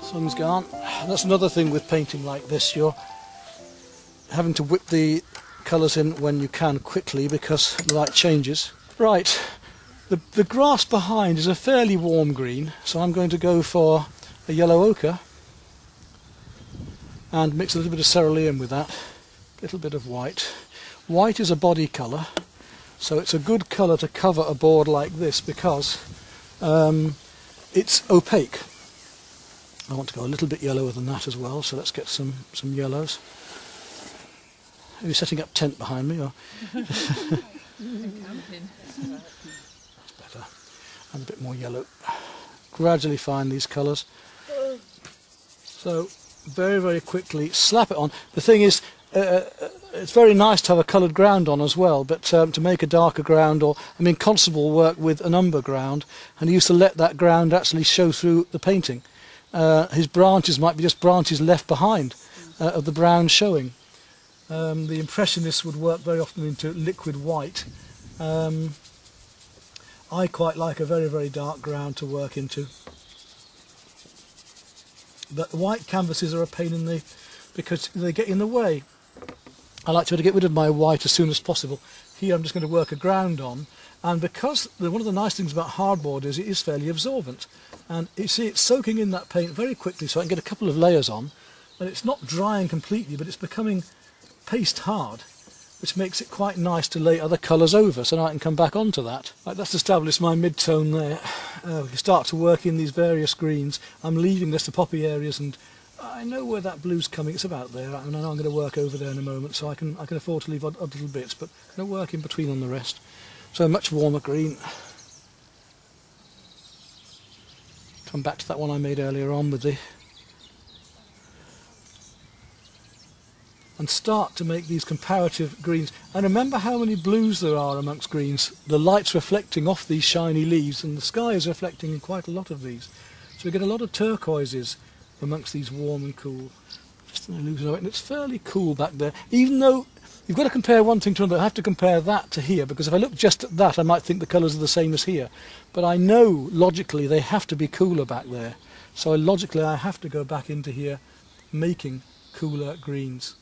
Sun's gone. That's another thing with painting like this, you're having to whip the colours in when you can quickly because the light changes. Right, the grass behind is a fairly warm green, so I'm going to go for a yellow ochre and mix a little bit of cerulean with that, a little bit of white. White is a body colour, so it's a good colour to cover a board like this because it's opaque. I want to go a little bit yellower than that as well, so let's get some yellows. Are you setting up tent behind me? Or? That's better. And a bit more yellow. Gradually find these colours. So very, very quickly slap it on. The thing is, it's very nice to have a coloured ground on as well, but to make a darker ground, or I mean Constable worked with an umber ground and he used to let that ground actually show through the painting. His branches might be just branches left behind of the brown showing. The Impressionists would work very often into liquid white. I quite like a very, very dark ground to work into. But white canvases are a pain in the because they get in the way. I like to be able to get rid of my white as soon as possible. Here I'm just going to work a ground on, and because one of the nice things about hardboard is it is fairly absorbent, and you see it's soaking in that paint very quickly, so I can get a couple of layers on, and it's not drying completely, but it's becoming paste hard, which makes it quite nice to lay other colours over, so now I can come back onto that. Right, that's established my mid-tone there. We can start to work in these various greens. I'm leaving this to poppy areas, and I know where that blue's coming. It's about there, and I know I'm going to work over there in a moment, so I can afford to leave odd little bits, but I'm going to work in between on the rest. So a much warmer green. Come back to that one I made earlier on with the... and start to make these comparative greens. And remember how many blues there are amongst greens. The light's reflecting off these shiny leaves, and the sky is reflecting in quite a lot of these. So we get a lot of turquoises amongst these warm and cool. Just an illusion of it, and it's fairly cool back there. Even though you've got to compare one thing to another, I have to compare that to here, because if I look just at that I might think the colours are the same as here. But I know logically they have to be cooler back there. So logically I have to go back into here making cooler greens.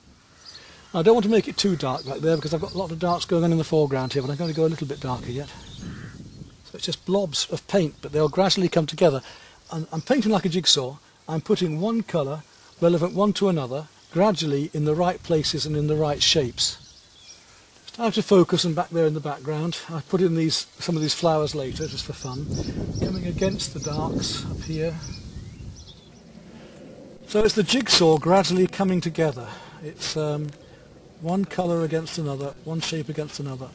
I don't want to make it too dark back there because I've got a lot of darks going on in the foreground here, but I'm going to go a little bit darker yet. So it's just blobs of paint, but they'll gradually come together. And I'm painting like a jigsaw. I'm putting one colour relevant one to another, gradually in the right places and in the right shapes. Just out of focus and back there in the background. I put in some of these flowers later just for fun. Coming against the darks up here. So it's the jigsaw gradually coming together. It's one colour against another, one shape against another.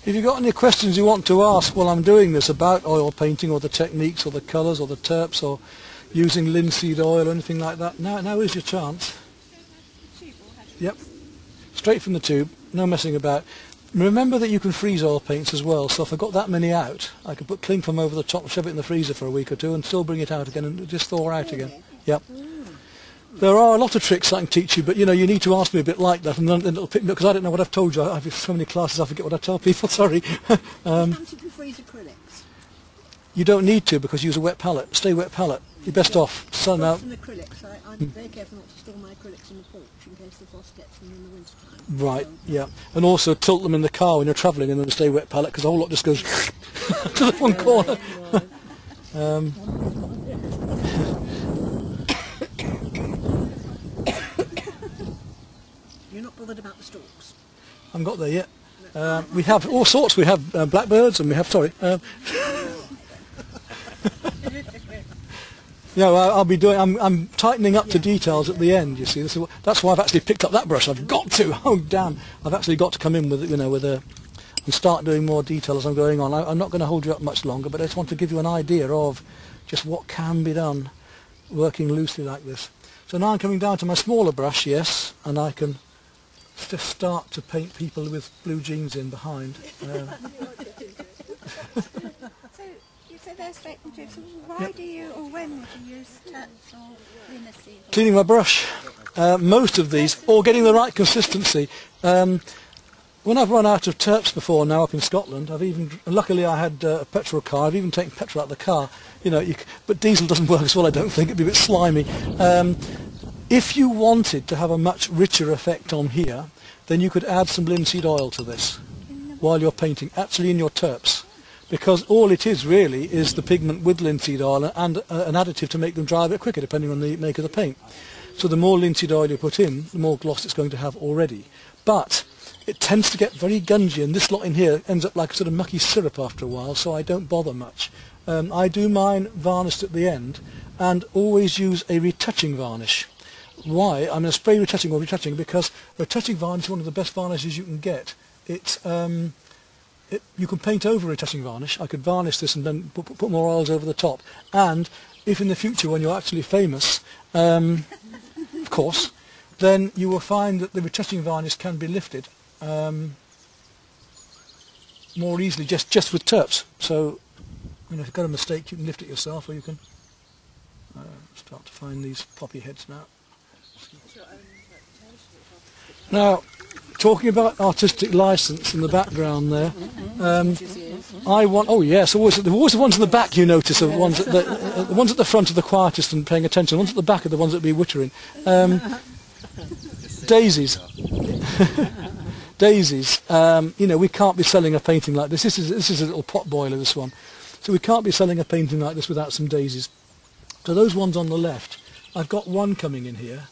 If you've got any questions you want to ask while I'm doing this about oil painting or the techniques or the colours or the terps or using linseed oil or anything like that, now is your chance. Yep, straight from the tube, no messing about. Remember that you can freeze oil paints as well, so if I got that many out, I could put cling film over the top, shove it in the freezer for a week or two and still bring it out again and just thaw out again. Yep. There are a lot of tricks I can teach you, but you need to ask me a bit like that, and then it'll pick me up, because I don't know what I've told you. I've so many classes I forget what I tell people, sorry. Can't you freeze acrylics? You don't need to, because you use a wet palette. Stay wet palette. You're best off. Sun out. From acrylics, I'm very careful not to store my acrylics in the porch in case the frost gets them in the winter time. Right, so, yeah. And also tilt them in the car when you're travelling and then stay wet palette, because the whole lot just goes to the one corner. You're not bothered about the stalks? I haven't got there yet. We have all sorts. We have blackbirds, and we have, yeah, well, I'll be doing. I'm tightening up to details at the end. You see, that's why I've actually picked up that brush. I've got to. Oh damn! I've actually got to come in with and start doing more detail as I'm going on. I'm not going to hold you up much longer, but I just want to give you an idea of just what can be done working loosely like this. So now I'm coming down to my smaller brush, yes, and I can just start to paint people with blue jeans in behind. So you say they're straight from tubes. Why do you, or when would you use terps or linseed? Cleaning my brush. Most of these, or getting the right consistency. when I've run out of turps before now up in Scotland, luckily I had a petrol car. I've even taken petrol out of the car. You know, but diesel doesn't work as well. I don't think it'd be a bit slimy. If you wanted to have a much richer effect on here, then you could add some linseed oil to this while you're painting, actually in your turps, because all it is really is the pigment with linseed oil and an additive to make them dry a bit quicker, depending on the make of the paint. So the more linseed oil you put in, the more gloss it's going to have already. But it tends to get very gungy, and this lot in here ends up like a sort of mucky syrup after a while, so I don't bother much. I do mine varnished at the end, and always use a retouching varnish. Why? I'm going to spray retouching or retouching because retouching varnish is one of the best varnishes you can get. You can paint over retouching varnish. I could varnish this and then put more oils over the top. And if in the future, when you're actually famous, of course, then you will find that the retouching varnish can be lifted more easily just with turps. So, you know, if you've got a mistake, you can lift it yourself, or you can start to find these poppy heads now. Now, talking about artistic license in the background there, oh yes, always the ones in the back you notice are the ones the ones at the front are the quietest and paying attention. The ones at the back are the ones that be wittering. Daisies. Daisies. You know, we can't be selling a painting like this. This is a little pot boiler, this one. So we can't be selling a painting like this without some daisies. So those ones on the left, I've got one coming in here.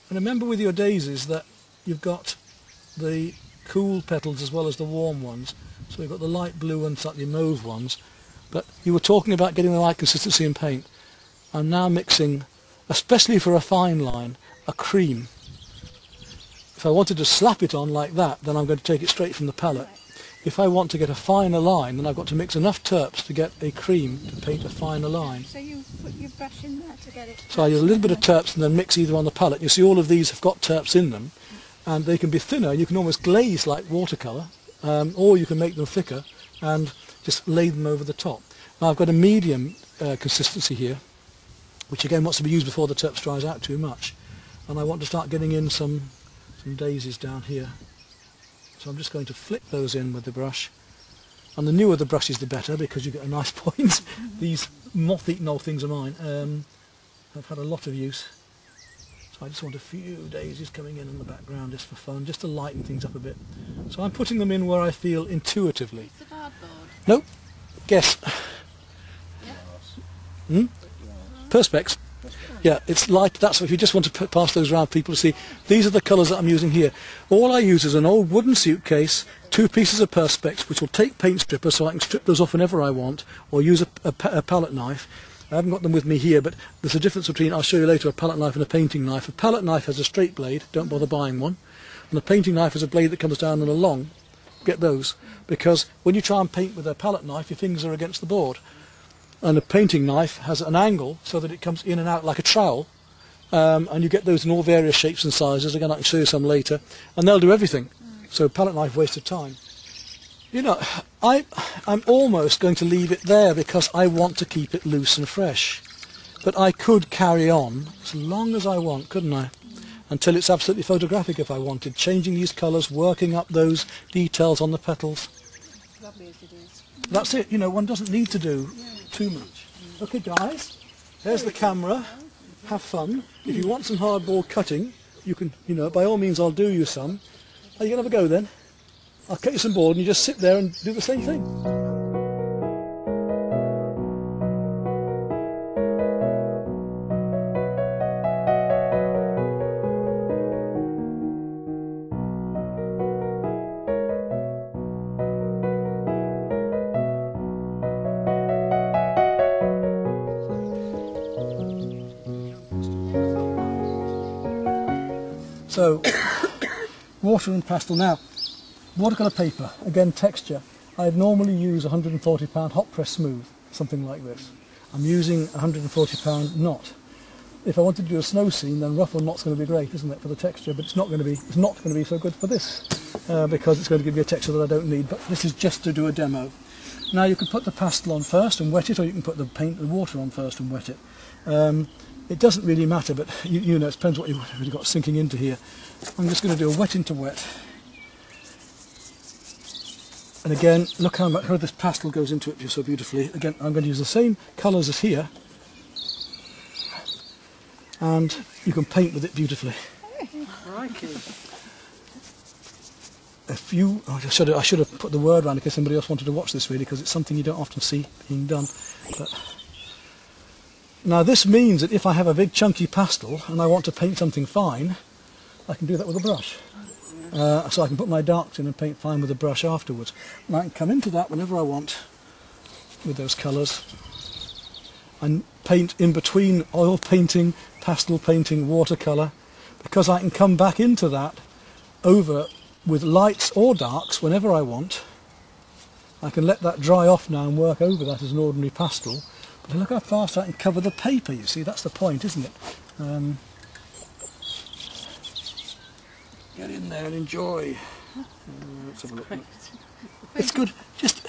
And remember with your daisies that you've got the cool petals as well as the warm ones. So we've got the light blue and slightly mauve ones. But you were talking about getting the right consistency in paint. I'm now mixing, especially for a fine line, a cream. If I wanted to slap it on like that, then I'm going to take it straight from the palette. If I want to get a finer line, then I've got to mix enough turps to get a cream to paint a finer line. So you put your brush in there to get it... So I use a little bit of turps and then mix either on the palette. You see all of these have got turps in them, and they can be thinner. You can almost glaze like watercolour, or you can make them thicker and just lay them over the top. Now I've got a medium consistency here, which again wants to be used before the turps dries out too much. And I want to start getting in some daisies down here. So I'm just going to flick those in with the brush. And the newer the brush is the better, because you get a nice point. These moth-eaten old things are mine. I've had a lot of use. So I just want a few daisies coming in the background just for fun, just to lighten things up a bit. So I'm putting them in where I feel intuitively. It's a cardboard. Nope. Guess. Perspex. Yeah, it's light. That's if you just want to pass those around people to see. These are the colours that I'm using here. All I use is an old wooden suitcase, 2 pieces of Perspex, which will take paint strippers, so I can strip those off whenever I want, or use a palette knife. I haven't got them with me here, but there's a difference between, I'll show you later, a palette knife and a painting knife. A palette knife has a straight blade, don't bother buying one. And a painting knife has a blade that comes down and along. Get those, because when you try and paint with a palette knife, your fingers are against the board. And a painting knife has an angle so that it comes in and out like a trowel, and you get those in all various shapes and sizes. Again, I can show you some later, and they'll do everything. So palette knife, waste of time. You know, I'm almost going to leave it there because I want to keep it loose and fresh. But I could carry on as long as I want, couldn't I? Until it's absolutely photographic if I wanted, changing these colours, working up those details on the petals. It's lovely as it is. That's it, you know, one doesn't need to do too much. Okay guys, there's the camera. Have fun. If you want some hardboard cutting, you can, you know, by all means I'll do you some. Are you going to have a go then? I'll cut you some board and you just sit there and do the same thing. So, water and pastel. Now, watercolour paper, again texture. I'd normally use £140 hot press smooth, something like this. I'm using £140 knot. If I wanted to do a snow scene, then rough or knot's going to be great, isn't it, for the texture? But it's not going to be so good for this, because it's going to give you a texture that I don't need. But this is just to do a demo. Now you can put the pastel on first and wet it, or you can put the water on first and wet it. It doesn't really matter, but you know, it depends what you've really got sinking into here. I'm just going to do a wet into wet. And again, look how this pastel goes into it just so beautifully. Again, I'm going to use the same colours as here, and you can paint with it beautifully. Crikey. If you, I should have put the word around in case somebody else wanted to watch this really, because it's something you don't often see being done. But now this means that if I have a big chunky pastel and I want to paint something fine, I can do that with a brush. So I can put my darks in and paint fine with a brush afterwards. And I can come into that whenever I want with those colours and paint in between oil painting, pastel painting, watercolour, because I can come back into that over with lights or darks whenever I want. I can let that dry off now and work over that as an ordinary pastel. But look how fast I can cover the paper, you see, that's the point, isn't it? Get in there and enjoy. Let's have a look. It's good, just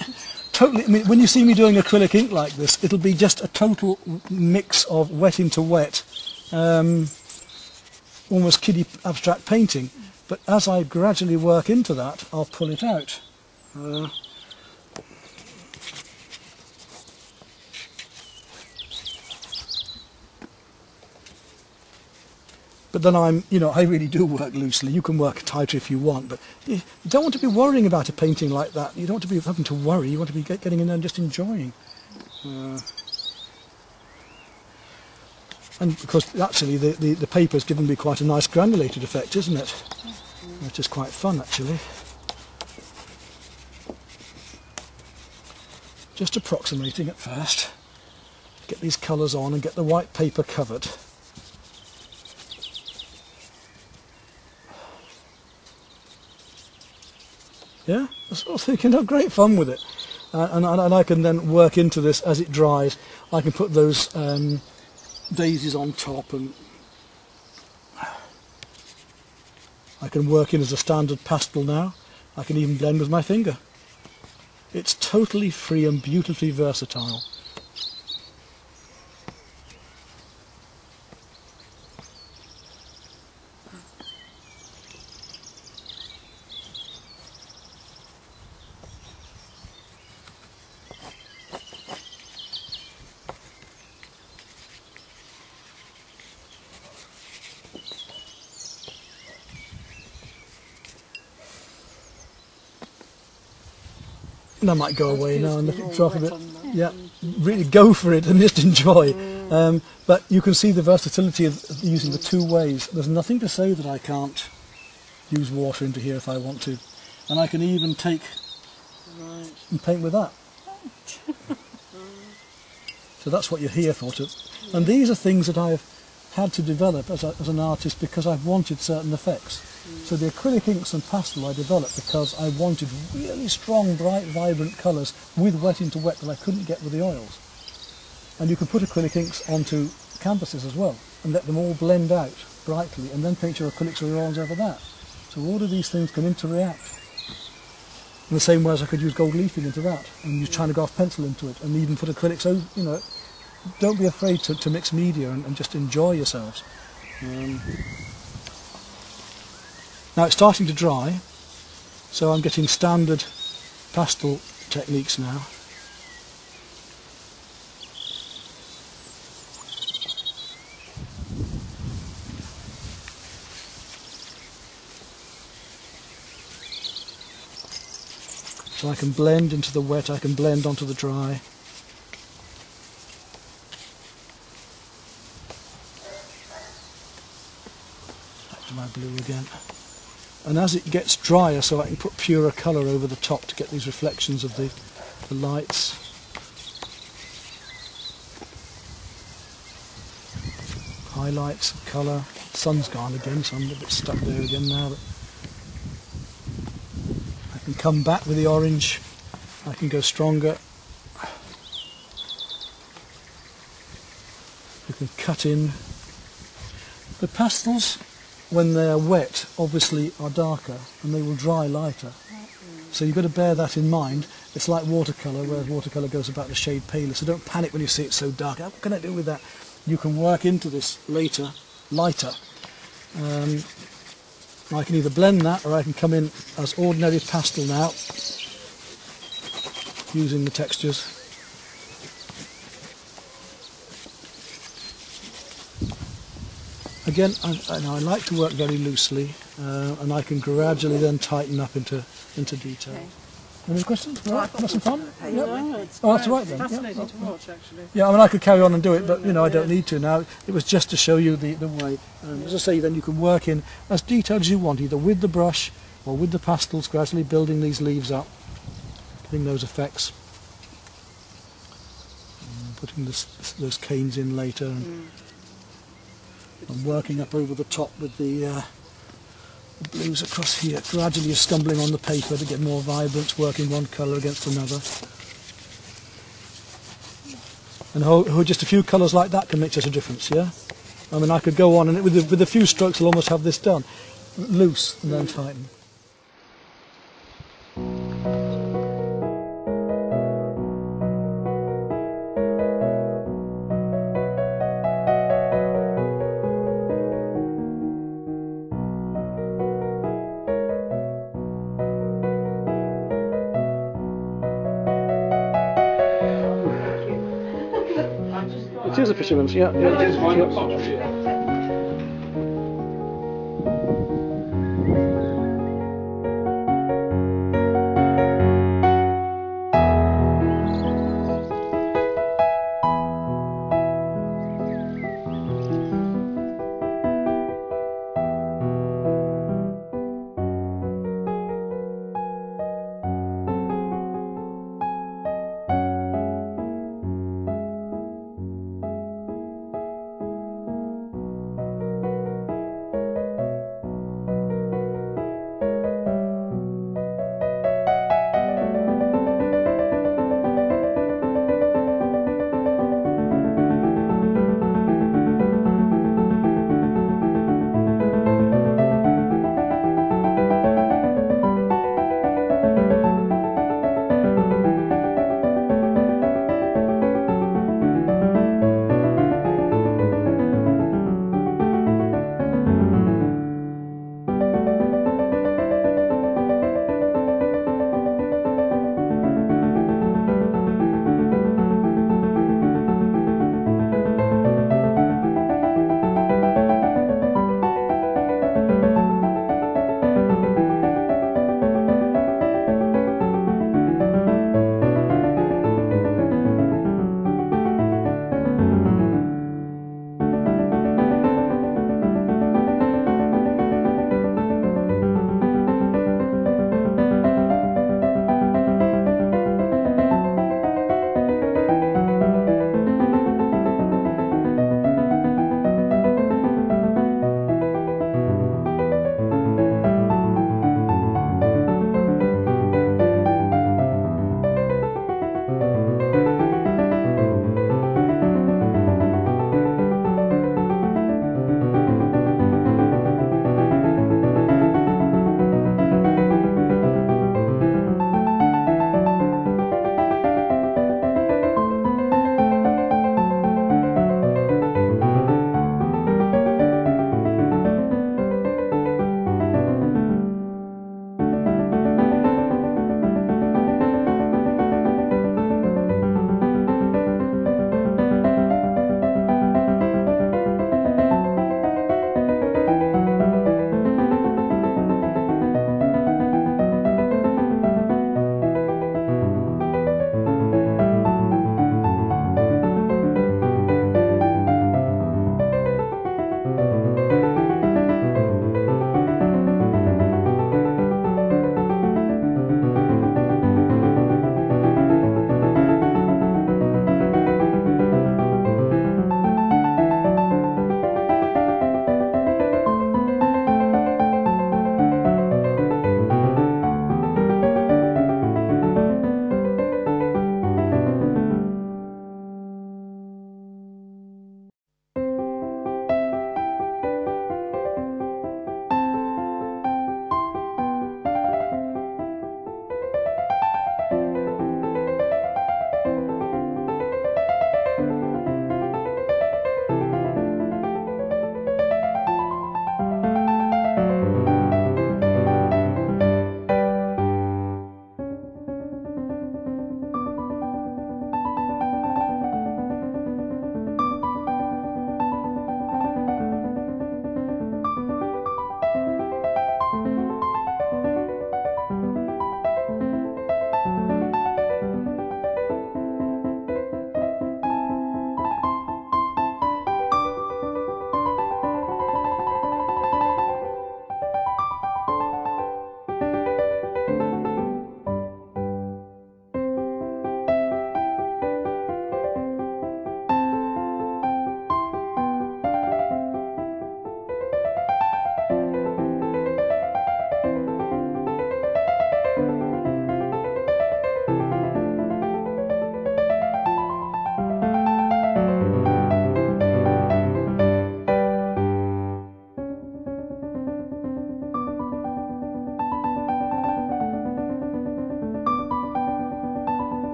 totally, I mean, when you see me doing acrylic ink like this, it'll be just a total mix of wet into wet, almost kiddie abstract painting. But as I gradually work into that, I'll pull it out. But then I really do work loosely. You can work tighter if you want, but you don't want to be worrying about a painting like that. You don't want to be having to worry. You want to be getting in there and just enjoying. And because actually the paper's given me quite a nice granulated effect, isn't it? Which is quite fun actually. Just approximating at first. Get these colours on and get the white paper covered. Yeah, I was sort of thinking, have great fun with it. And I can then work into this as it dries. I can put those daisies on top, and I can work in as a standard pastel now. I can even blend with my finger. It's totally free and beautifully versatile. And I might go away now and let it drop a bit. Yeah, really go for it and just enjoy. But you can see the versatility of using the two ways. There's nothing to say that I can't use water into here if I want to. And I can even take and paint with that. So that's what you're here for. And these are things that I've had to develop as an artist because I've wanted certain effects. So the acrylic inks and pastel I developed because I wanted really strong, bright, vibrant colours with wet into wet that I couldn't get with the oils. And you can put acrylic inks onto canvases as well and let them all blend out brightly and then paint your acrylics or your oils over that. So all of these things can interact. In the same way as I could use gold leafing into that and use China Graph pencil into it and even put acrylics over, you know, don't be afraid to mix media and just enjoy yourselves. Now it's starting to dry, so I'm getting standard pastel techniques now. So I can blend into the wet, I can blend onto the dry. Back to my blue again. And as it gets drier, so I can put purer colour over the top to get these reflections of the lights. Highlights of colour. Sun's gone again, so I'm a bit stuck there again now. But I can come back with the orange. I can go stronger. You can cut in. The pastels, when they are wet, obviously are darker and they will dry lighter. So you've got to bear that in mind. It's like watercolour, whereas watercolour goes about a shade paler. So don't panic when you see it so dark. What can I do with that? You can work into this later, lighter. I can either blend that or I can come in as ordinary pastel now using the textures. Again, I like to work very loosely, and I can gradually then tighten up into detail. Okay. Any questions? All right, have some fun? Yep. No, it's Oh, that's all right then. fascinating Yep. to watch, actually. Yeah, I mean, I could carry on and do it, but I don't need to now. It was just to show you the way. As I say, then you can work in as detailed as you want, either with the brush or with the pastels, gradually building these leaves up, getting those effects, and putting those canes in later, and working up over the top with the blues across here. Gradually you're stumbling on the paper to get more vibrance, working one colour against another. And how just a few colours like that can make such a difference, yeah? I mean, I could go on and with a few strokes I'll almost have this done. Loose and then tighten. It is a fisherman's, yeah. It is mine, pottery.